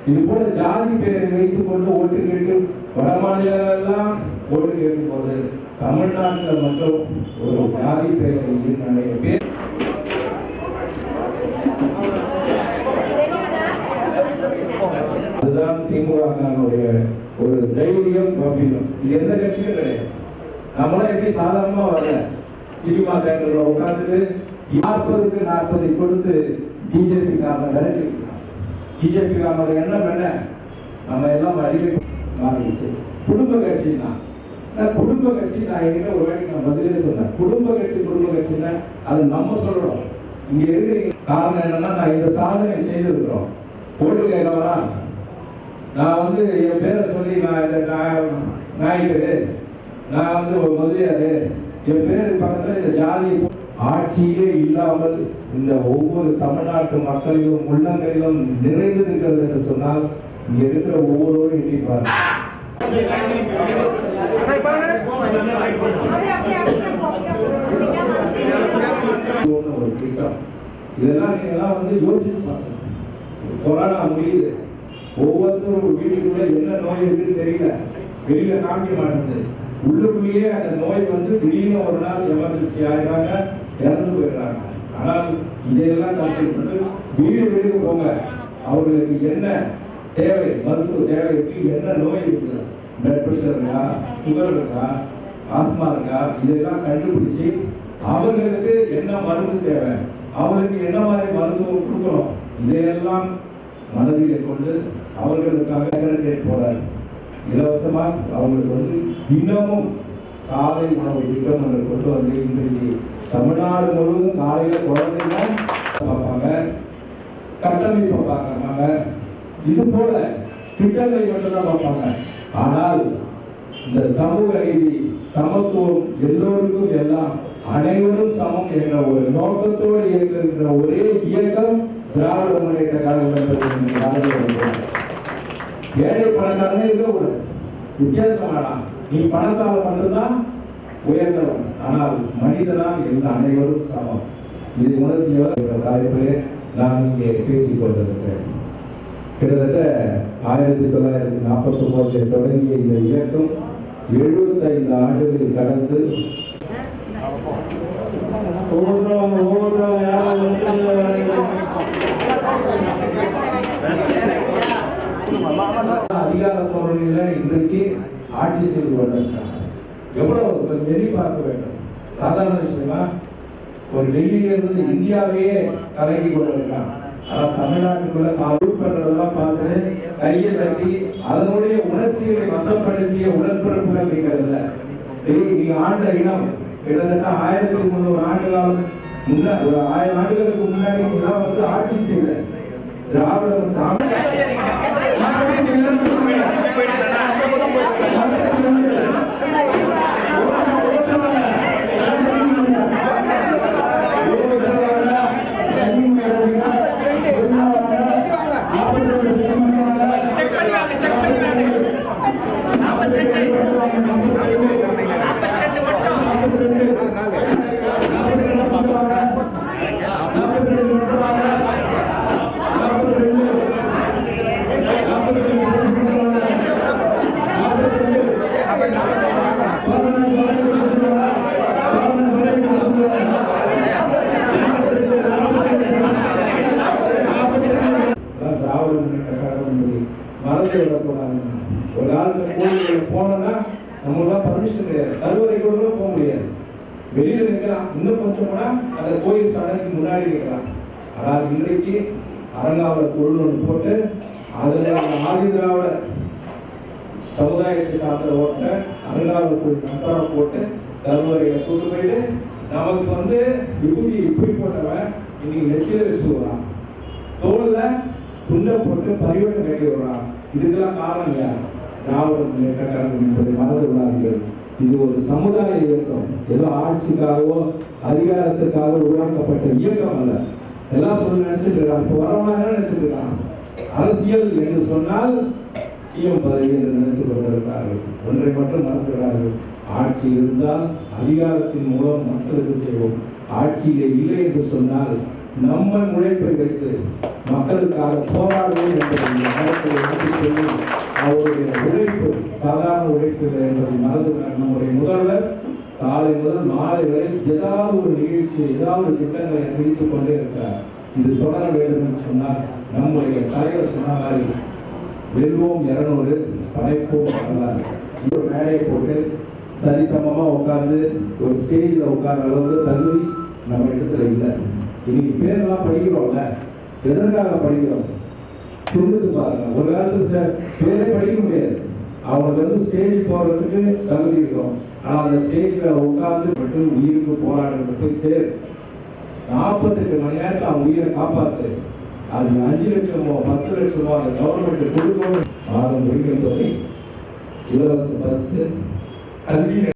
இது போல ஜாதி பெயரை வைத்துக் கொண்டு ஓட்டு கேட்டு வட மாநிலங்களெல்லாம் ஓட்டு கேட்கும் போது தமிழ்நாட்டில் மட்டும் ஒரு ஜாதி பெயரை நிறைய பேர் அதுதான் திமுகவுடைய ஒரு தைரியம் கம்பீரம். இது எந்த கட்சியும் கிடையாது. நம்மளாம் எப்படி சாதாரணமா வரல, சினிமா தேட்டர்ல உட்கார்ந்து 40க்கு 40 கொடுத்து பிஜேபி காரன் விரட்டி. பிஜேபி காரனோட எண்ணம் என்ன, நம்ம எல்லாம் அடிக்கடி மாறிடுச்சு. குடும்ப கட்சி தான் குடும்ப கட்சி. நான் என்கிட்ட ஒரு வாட்டி நான் பதிலே சொன்னேன், குடும்ப கட்சின்னா அது நம்ம சொல்றோம். இங்க இருக்கிற காரணம் என்னன்னா, நான் இந்த சாதனை செய்திருக்கிறோம். ஓட்டு கேட்கவா, நான் என் பேரை சொல்லி நான் நாயக்கரு, நான் ஒரு முதலியாரு, என் பேரு பக்கத்துல இந்த ஜாதி ஆட்சியே இல்லாமல் இந்த ஒவ்வொரு தமிழ்நாட்டு மக்களிலும் உள்ளங்களிலும் நிறைந்திருக்கிறது என்று சொன்னால் இங்க இருக்கிற ஒவ்வொருவரும் எண்ணிப்பார். ஒரு திட்டம் இதெல்லாம் நீங்க யோசிச்சு பாருங்க. கொரோனா முடியுது, ஒவ்வொருத்தரும் வீட்டுக்குள்ள என்ன நோய் இருக்குன்னு தெரியல, வெளியில காமிக்க மாட்டேங்குது. உள்ளுக்குள்ளேயே அந்த நோய் திடீர்னு ஒரு நாள் எமர்ஜென்சி ஆகிறாங்க, இறந்து போயிடுறாங்க. ஆனால் இதையெல்லாம் கற்றுக்கிட்டு வீடுக்கு போங்க, அவர்களுக்கு என்ன தேவை, மருத்துவ தேவை இருக்கு, என்ன நோய் இருக்கு, பிளட் பிரஷர் இருக்கா, சுகர் இருக்கா, ஆஸ்மா இருக்கா, இதெல்லாம் கண்டுபிடிச்சு அவர்களுக்கு என்ன மருந்து தேவை, அவர்களுக்கு என்ன மாதிரி மருத்துவம் கொடுக்கணும், இதையெல்லாம் மனதில் கொண்டு அவர்களுக்காக போறார். இலவசமாக அவங்களுக்கு இன்னமும் காலை உணவு திட்டம் என்று கொண்டு வந்து இன்றைக்கு தமிழ்நாடு முழுவதும் காலையில குழந்தைங்க பார்ப்பாங்க, கட்டமைப்பை பார்க்கறாங்க, இது போல திட்டங்களை மட்டும்தான் பார்ப்பாங்க. ஆனால் இந்த சமூக நீதி, சமத்துவம், எல்லோருக்கும் எல்லாம் அனைவரும் சமம் என்ற ஒரு நோக்கத்தோடு இயங்குகின்ற ஒரே இயக்கம் திராவிட முன்னேற்ற கழகம். ஏழை பணக்காரனே இருக்கக்கூடாது, வித்தியாசமானா நீ பணத்தால் மட்டும்தான் உயர்ந்தவன், ஆனால் மனிதனால் எல்லா அனைவரும் சமம். இது உணர்த்திய தலைப்பிலே நான் இங்கே பேசிக் கொண்டிருக்கிறேன். கிட்டத்தட்ட 1949 தொடங்கிய இந்த இயக்கம் 75 ஆண்டுகளில் கடந்து அதிகார தோரணையில இன்றைக்கு ஆட்சி செய்து கொண்டிருக்கிறாங்க. எவ்வளவு எண்ணி பார்க்க வேண்டும். சாதாரண விஷயமா ஒரு டெல்லியிலிருந்து இந்தியாவையே கலக்கி கொண்டிருக்காங்க. ஆனா தமிழ்நாட்டுக்குள்ள பண்றதெல்லாம் பார்த்து கையை தட்டி அதனுடைய உணர்ச்சிகளை வசப்படுத்திய உடற்பிறப்புகள் நீங்க நீங்க ஆண்ட இனம் கிட்டத்தட்ட 1300 ஆண்டு காலம் முன்னாடி, ஒரு 1000 ஆண்டுகளுக்கு முன்னாடி ஆட்சி செய்யல திராவிட ஒரு ஆளுக்கு கோயிலுக்கு போனோம்னா நம்மளாம் பர்மிஷன் கிடையாது, கருவறை கூட போக முடியாது, வெளியில நிற்கலாம், இன்னும் கொஞ்சம் போனா அந்த கோயில் சடங்குக்கு முன்னாடி நிற்கலாம். ஆனால் இன்றைக்கு அரங்காவல பொருள் ஒன்று போட்டு அதுல ஆதி திராவிட சமுதாயத்தை சார்ந்த ஓட்ட அரங்காவல பொருள் நன்றாக போட்டு கருவறையில கொண்டு போயிட்டு நமக்கு விபூதி இப்படி போட்டவன் இன்னைக்கு நெத்தியில வச்சுக்கிறான், தோல்ல துண்டை போட்டு பரிவட்டை கட்டி விடுறான். இதுக்கெல்லாம் காரணம் யார்? திராவிட முன்னேற்ற கழகம் என்பதை மறந்து விடாதீர்கள். இது ஒரு சமுதாய இயக்கம், ஏதோ ஆட்சிக்காகவோ அதிகாரத்துக்காக உருவாக்கப்பட்ட இயக்கம் அல்ல. எல்லாம் சொல்ல நினைச்சிட்டு இருக்காங்க, இப்போ வரவங்க என்ன நினைச்சிட்டு இருக்காங்க, அரசியல் என்று சொன்னால் சிஎம் பதவி என்று நினைத்துக் கொண்டிருக்கிறார்கள். ஒன்றை மட்டும் மறந்துகிறார்கள், ஆட்சி இருந்தால் அதிகாரத்தின் மூலம் மக்களுக்கு செய்வோம், ஆட்சியிலே இல்லை என்று சொன்னால் நம்ம உழைப்பை வைத்து மக்களுக்காக போராடுவோம் என்பதை இந்த நேரத்தில் எடுத்துச் சொல்லி அவருடைய உழைப்பு சாதாரண உழைப்பு இல்லை என்பதை மறந்து நம்முடைய முதல்வர் காலை முதல் மாலை வரை ஏதாவது ஒரு நிகழ்ச்சி ஏதாவது திட்டங்களை அறிவித்துக் கொண்டே இருக்கிறார். இது தொடர வேண்டும் என்று சொன்னால் நம்முடைய தலைவர் சொன்ன மாதிரி வெல்வோம் 200 படைப்போம் வரலாறு. ஒரு மேடையை போட்டு சரிசமமா உட்கார்ந்து ஒரு ஸ்டேஜில் உட்கார்ற அளவுக்கு தகுதி நம்ம இடத்துல இல்லை. இன்னைக்கு பேரெல்லாம் படிக்கிறோம்ல, எதற்காக படிக்கிறோம் சொல்லுது பாருங்க. ஒரு காலத்துல பேரே படிக்க முடியாது, அவங்களுக்கு வந்து ஸ்டேஜ் போறதுக்கு தகுதி இருக்கும். ஆனா அந்த ஸ்டேஜ்ல உட்கார்ந்து மட்டும் உயிருக்கு போராடுறது போய் சேரு 48 மணி நேரத்தில் அவங்க உயிரை காப்பாத்து. அது 5 லட்சமோ 10 லட்சமோ அந்த கவர்மெண்ட் கொடுக்கணும். மாதம் தொகை, இலவச பஸ், கல்வி